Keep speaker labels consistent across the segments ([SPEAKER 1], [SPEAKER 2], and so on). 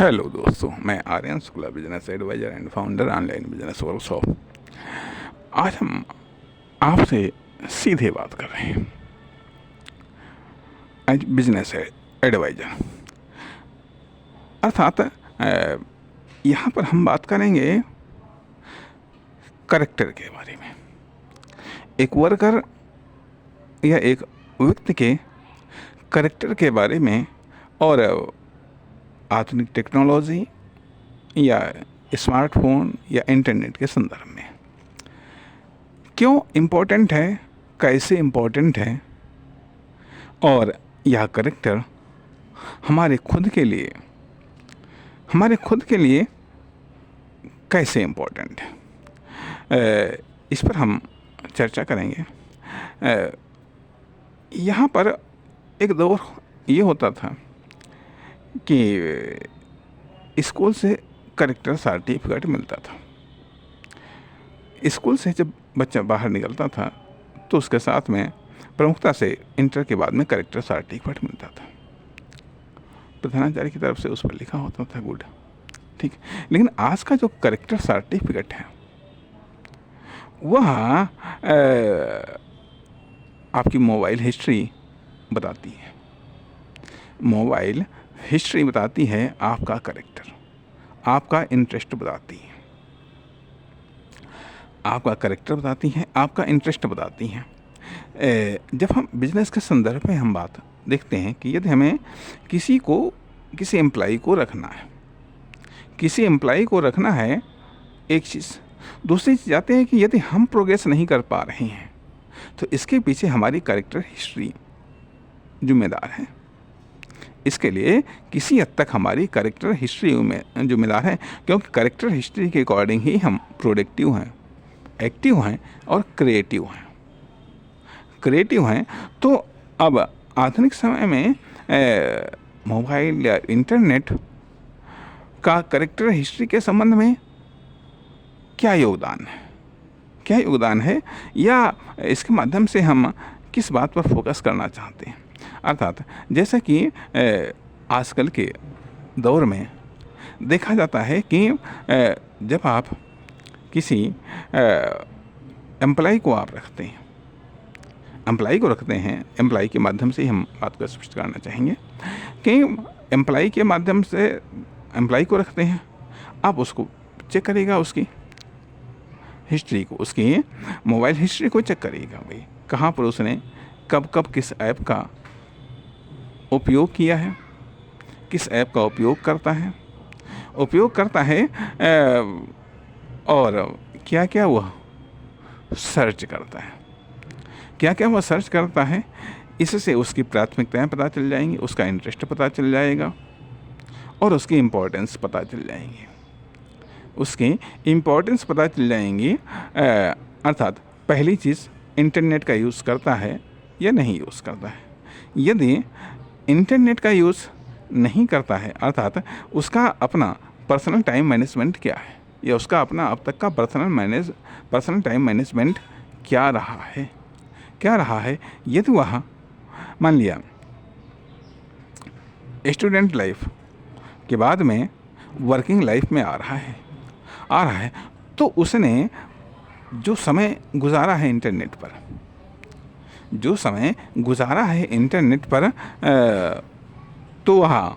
[SPEAKER 1] Hello दोस्तों, मैं Aryan Shukla, business adviser and founder online business workshop. आज हम आपसे सीधे बात कर रहे हैं एज बिजनेस एडवाइजर, अर्थात यहाँ पर हम बात करेंगे करेक्टर के बारे में। एक वर्कर या एक व्यक्ति के करेक्टर के बारे में और आधुनिक टेक्नोलॉजी या स्मार्टफोन या इंटरनेट के संदर्भ में क्यों इम्पोर्टेंट है, कैसे इम्पोर्टेंट है, और यह करेक्टर हमारे खुद के लिए कैसे इम्पोर्टेंट है, इस पर हम चर्चा करेंगे। यहाँ पर एक दौर ये होता था कि स्कूल से करेक्टर सर्टिफिकेट मिलता था। स्कूल से जब बच्चा बाहर निकलता था तो उसके साथ में प्रमुखता से इंटर के बाद में करेक्टर सर्टिफिकेट मिलता था। प्रधानाचार्य की तरफ से उस पर लिखा होता था गुड, ठीक। लेकिन आज का जो करेक्टर सर्टिफिकेट है वह आपकी मोबाइल हिस्ट्री बताती है। मोबाइल हिस्ट्री बताती है आपका करेक्टर, आपका इंटरेस्ट बताती है, आपका करेक्टर बताती है, आपका इंटरेस्ट बताती है। जब हम बिजनेस के संदर्भ में हम बात देखते हैं कि यदि हमें किसी एम्प्लॉय को रखना है, एक चीज़। दूसरी चीज़ आते हैं कि यदि हम प्रोग्रेस नहीं कर पा रहे हैं तो इसके पीछे हमारी करेक्टर हिस्ट्री जिम्मेदार है। इसके लिए किसी हद तक हमारी करेक्टर हिस्ट्री में जिम्मेदार है, क्योंकि करेक्टर हिस्ट्री के अकॉर्डिंग ही हम प्रोडक्टिव हैं, एक्टिव हैं और क्रिएटिव हैं। तो अब आधुनिक समय में मोबाइल या इंटरनेट का करेक्टर हिस्ट्री के संबंध में क्या योगदान है या इसके माध्यम से हम किस बात पर फोकस करना चाहते हैं। अर्थात जैसा कि आजकल के दौर में देखा जाता है कि जब आप किसी एम्प्लॉय को रखते हैं, एम्प्लॉय के माध्यम से हम बात को स्पष्ट करना चाहेंगे कि एम्प्लॉय के माध्यम से एम्प्लॉय को रखते हैं, आप उसको चेक करिएगा, उसकी हिस्ट्री को, उसकी मोबाइल हिस्ट्री को चेक करिएगा। भाई कहाँ पर उसने कब किस ऐप का उपयोग किया है, किस ऐप का उपयोग करता है और क्या क्या वह सर्च करता है, इससे उसकी प्राथमिकताएं पता चल जाएंगी, उसका इंटरेस्ट पता चल जाएगा और उसकी इम्पोर्टेंस पता चल जाएंगी। अर्थात पहली चीज़, इंटरनेट का यूज़ करता है या नहीं यूज़ करता है। यदि इंटरनेट का यूज़ नहीं करता है, अर्थात उसका अपना पर्सनल टाइम मैनेजमेंट क्या है या उसका अपना अब तक का पर्सनल टाइम मैनेजमेंट क्या रहा है। यदि वह मान लिया स्टूडेंट लाइफ के बाद में वर्किंग लाइफ में आ रहा है तो उसने जो समय गुजारा है इंटरनेट पर, तो वह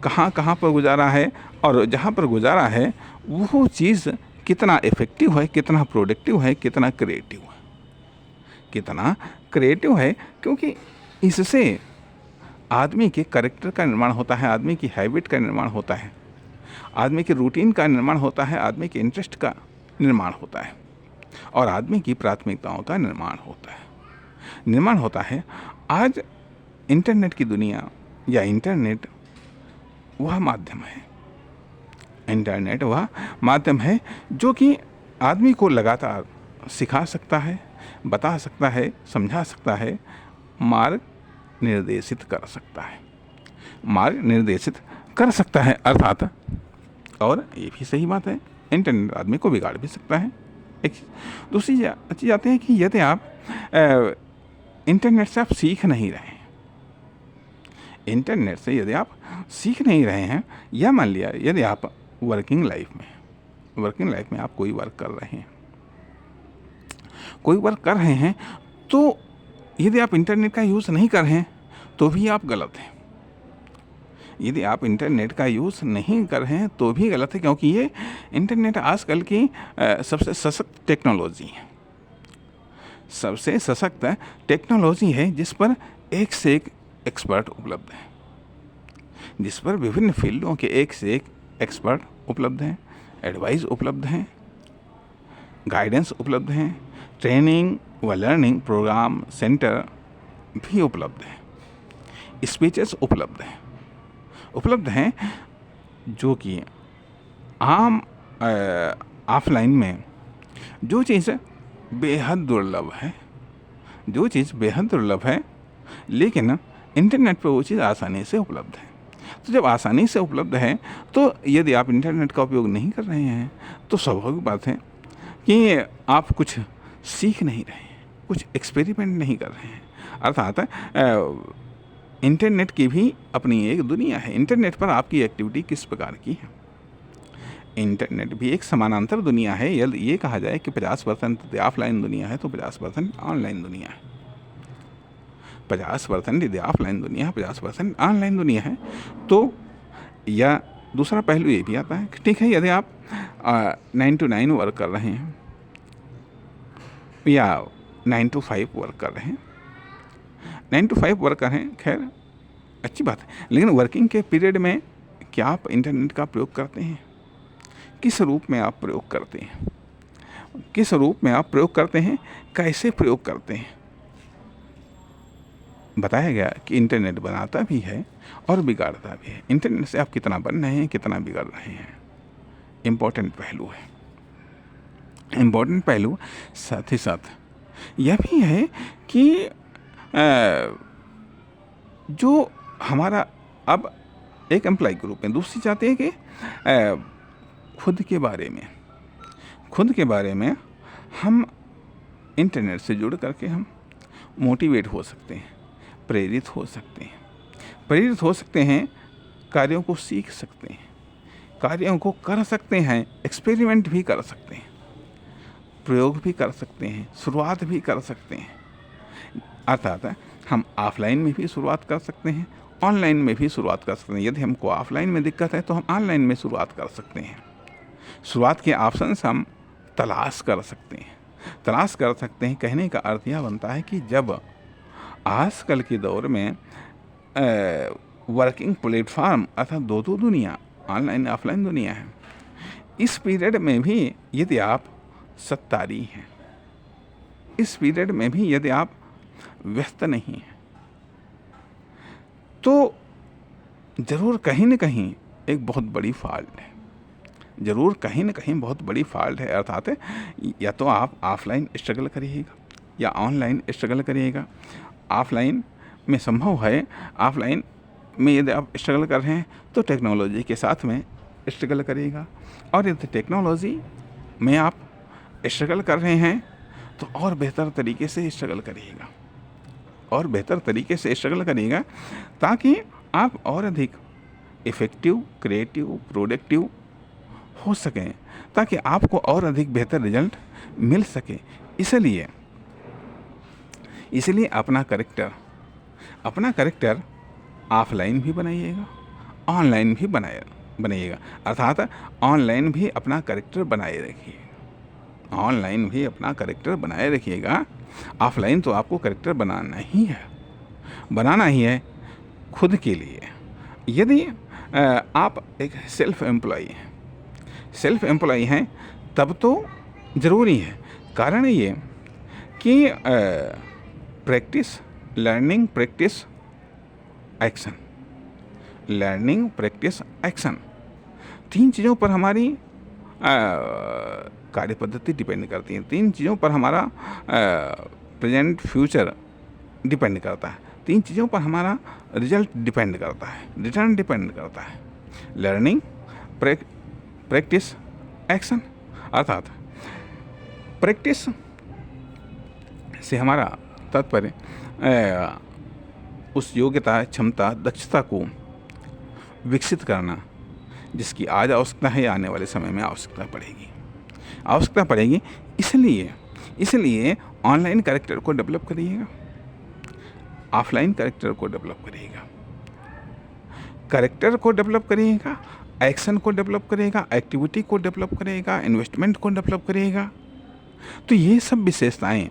[SPEAKER 1] कहाँ पर गुजारा है और जहाँ पर गुजारा है वो चीज़ कितना इफ़ेक्टिव है, कितना प्रोडक्टिव है, कितना क्रिएटिव है, क्योंकि इससे आदमी के कैरेक्टर का निर्माण होता है, आदमी की हैबिट का निर्माण होता है, आदमी के रूटीन का निर्माण होता है, आदमी के इंटरेस्ट का निर्माण होता है और आदमी की प्राथमिकताओं का निर्माण होता है। आज इंटरनेट की दुनिया या इंटरनेट वह माध्यम है जो कि आदमी को लगातार सिखा सकता है, बता सकता है, समझा सकता है, मार्ग निर्देशित कर सकता है अर्थात। और ये भी सही बात है, इंटरनेट आदमी को बिगाड़ भी सकता है। एक दूसरी चीज़ आती है कि यदि आप इंटरनेट से आप सीख नहीं रहे, इंटरनेट से यदि आप सीख नहीं रहे हैं, या मान लिया यदि आप वर्किंग लाइफ में आप कोई वर्क कर रहे हैं, तो यदि आप इंटरनेट का यूज़ नहीं कर रहे हैं तो भी आप गलत हैं। यदि आप इंटरनेट का यूज़ नहीं कर रहे हैं तो भी गलत है, क्योंकि ये इंटरनेट आजकल की सबसे सशक्त टेक्नोलॉजी है। सबसे सशक्त टेक्नोलॉजी है जिस पर एक से एक एक्सपर्ट उपलब्ध है, जिस पर विभिन्न फील्डों के एक से एक एक्सपर्ट उपलब्ध हैं, एडवाइस उपलब्ध हैं, गाइडेंस उपलब्ध हैं, ट्रेनिंग व लर्निंग प्रोग्राम सेंटर भी उपलब्ध हैं, स्पीचेस उपलब्ध हैं जो कि आम ऑफलाइन में जो चीज़ बेहद दुर्लभ है, लेकिन इंटरनेट पर वो चीज़ आसानी से उपलब्ध है। तो जब आसानी से उपलब्ध है, तो यदि आप इंटरनेट का उपयोग नहीं कर रहे हैं तो स्वाभाविक बात है कि आप कुछ सीख नहीं रहे हैं, कुछ एक्सपेरिमेंट नहीं कर रहे हैं। अर्थात इंटरनेट की भी अपनी एक दुनिया है। इंटरनेट पर आपकी एक्टिविटी किस प्रकार की है? इंटरनेट भी एक समानांतर दुनिया है। यदि ये कहा जाए कि 50% ऑफलाइन दुनिया है तो 50% ऑनलाइन दुनिया है। 50% यदि ऑफलाइन दुनिया है, 50% ऑनलाइन दुनिया है, तो या दूसरा पहलू ये भी आता है कि ठीक है, यदि आप 9 to 9 वर्क कर रहे हैं या 9 to 5 वर्क कर रहे हैं, 9 to 5 वर्क कर रहे हैं, खैर अच्छी बात है, लेकिन वर्किंग के पीरियड में क्या आप इंटरनेट का प्रयोग करते हैं? किस रूप में आप प्रयोग करते हैं? कैसे प्रयोग करते हैं? बताया गया कि इंटरनेट बनाता भी है और बिगाड़ता भी है। इंटरनेट से आप कितना बन रहे हैं, कितना बिगड़ रहे हैं, इम्पोर्टेंट पहलू साथ ही साथ यह भी है कि जो हमारा अब एक एम्प्लॉय ग्रुप है, दूसरी चाहते हैं कि खुद के बारे में हम इंटरनेट से जुड़ करके हम मोटिवेट हो सकते हैं, प्रेरित हो सकते हैं, कार्यों को सीख सकते हैं, कार्यों को कर सकते हैं, एक्सपेरिमेंट भी कर सकते हैं, प्रयोग भी कर सकते हैं, शुरुआत भी कर सकते हैं। अर्थात हम ऑफलाइन में भी शुरुआत कर सकते हैं, ऑनलाइन में भी शुरुआत कर सकते हैं। यदि हमको ऑफलाइन में दिक्कत है तो हम ऑनलाइन में शुरुआत कर सकते हैं। शुरुआत के ऑप्शंस हम तलाश कर सकते हैं। कहने का अर्थ यह बनता है कि जब आजकल के दौर में वर्किंग प्लेटफॉर्म अर्थात दो दुनिया, ऑनलाइन ऑफलाइन दुनिया है, इस पीरियड में भी यदि आप सत्तारी हैं, इस पीरियड में भी यदि आप व्यस्त नहीं हैं, तो ज़रूर कहीं न कहीं एक बहुत बड़ी फॉल्ट है। अर्थात या तो आप ऑफलाइन स्ट्रगल करिएगा या ऑनलाइन स्ट्रगल करिएगा। ऑफलाइन में संभव है, ऑफलाइन में यदि आप स्ट्रगल कर रहे हैं तो टेक्नोलॉजी के साथ में स्ट्रगल करिएगा, और यदि टेक्नोलॉजी में आप स्ट्रगल कर रहे हैं तो और बेहतर तरीके से स्ट्रगल करिएगा, ताकि आप और अधिक इफ़ेक्टिव, क्रिएटिव, प्रोडक्टिव हो सकें, ताकि आपको और अधिक बेहतर रिजल्ट मिल सके। इसलिए अपना करेक्टर ऑफलाइन भी बनाइएगा, ऑनलाइन भी बनाइएगा। अर्थात ऑनलाइन भी अपना करेक्टर बनाए रखिएगा। ऑफलाइन तो आपको करेक्टर बनाना ही है खुद के लिए। यदि आप एक सेल्फ एम्प्लॉय हैं तब तो ज़रूरी है। कारण ये कि लर्निंग प्रैक्टिस एक्शन 3 चीज़ों पर हमारी कार्य पद्धति डिपेंड करती है। 3 चीज़ों पर हमारा प्रेजेंट फ्यूचर डिपेंड करता है। 3 चीज़ों पर हमारा रिजल्ट डिपेंड करता है, रिटर्न डिपेंड करता है। Learning, practice, action. अर्थात प्रैक्टिस से हमारा तात्पर्य उस योग्यता, क्षमता, दक्षता को विकसित करना जिसकी आज आवश्यकता है, आने वाले समय में आवश्यकता पड़ेगी। इसलिए ऑनलाइन कैरेक्टर को डेवलप करिएगा, ऑफलाइन कैरेक्टर को डेवलप करिएगा, कैरेक्टर को डेवलप करिएगा, एक्शन को डेवलप करिएगा, एक्टिविटी को डेवलप करिएगा, इन्वेस्टमेंट को डेवलप करिएगा। तो ये सब विशेषताएं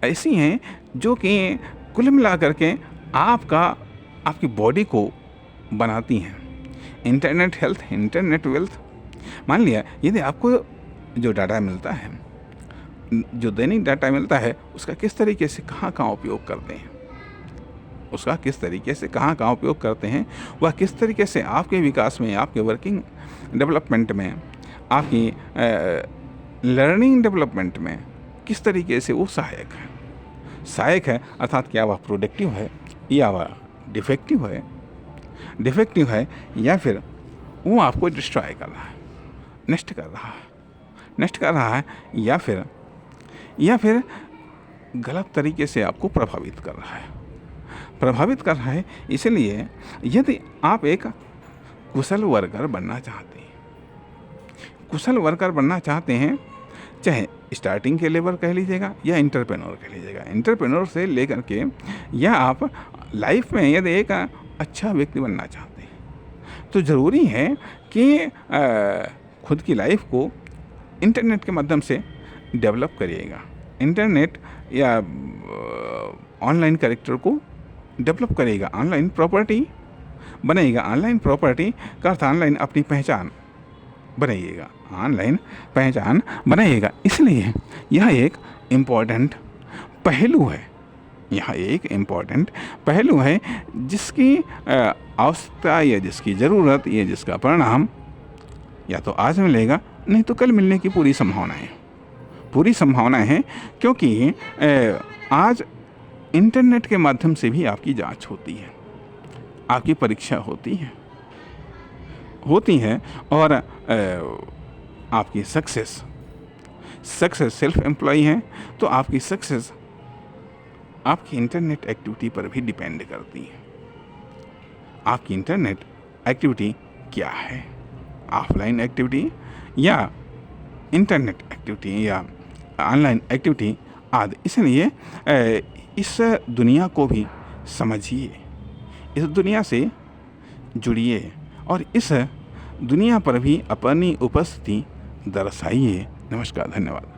[SPEAKER 1] ऐसी हैं जो कि कुल मिला करके आपकी बॉडी को बनाती हैं। Internet health, internet wealth. मान लिया यदि आपको जो डाटा मिलता है, जो दैनिक डाटा मिलता है, उसका किस तरीके से कहाँ उपयोग करते हैं, वह किस तरीके से आपके विकास में, आपके वर्किंग डेवलपमेंट में, आपकी लर्निंग डेवलपमेंट में किस तरीके से वो सहायक है। अर्थात क्या वह प्रोडक्टिव है या वह डिफेक्टिव है या फिर वो आपको डिस्ट्रॉय कर रहा है, नष्ट कर रहा है या फिर गलत तरीके से आपको प्रभावित कर रहा है। इसलिए यदि आप एक कुशल वर्कर बनना चाहते हैं, चाहे स्टार्टिंग के लेवल कह लीजिएगा या इंटरप्रेन्योर कह लीजिएगा, इंटरप्रेन्योर से लेकर के या आप लाइफ में यदि एक अच्छा व्यक्ति बनना चाहते हैं, तो ज़रूरी है कि खुद की लाइफ को इंटरनेट के माध्यम से डेवलप करिएगा। इंटरनेट या ऑनलाइन कैरेक्टर को डेवलप करिएगा, ऑनलाइन प्रॉपर्टी बनेगा। ऑनलाइन प्रॉपर्टी का अर्थ ऑनलाइन अपनी पहचान बनाइएगा। इसलिए यह एक इम्पॉर्टेंट पहलू है जिसकी आवश्यकता या जिसकी ज़रूरत या जिसका परिणाम या तो आज मिलेगा, नहीं तो कल मिलने की पूरी संभावना है। क्योंकि आज इंटरनेट के माध्यम से भी आपकी जांच होती है, आपकी परीक्षा होती है और आपकी सक्सेस सेल्फ एम्प्लॉय है, तो आपकी सक्सेस आपकी इंटरनेट एक्टिविटी पर भी डिपेंड करती है। आपकी इंटरनेट एक्टिविटी क्या है, ऑफलाइन एक्टिविटी या इंटरनेट एक्टिविटी या ऑनलाइन एक्टिविटी आदि। इसलिए इस दुनिया को भी समझिए, इस दुनिया से जुड़िए और इस दुनिया पर भी अपनी उपस्थिति दर्शाइए। नमस्कार, धन्यवाद।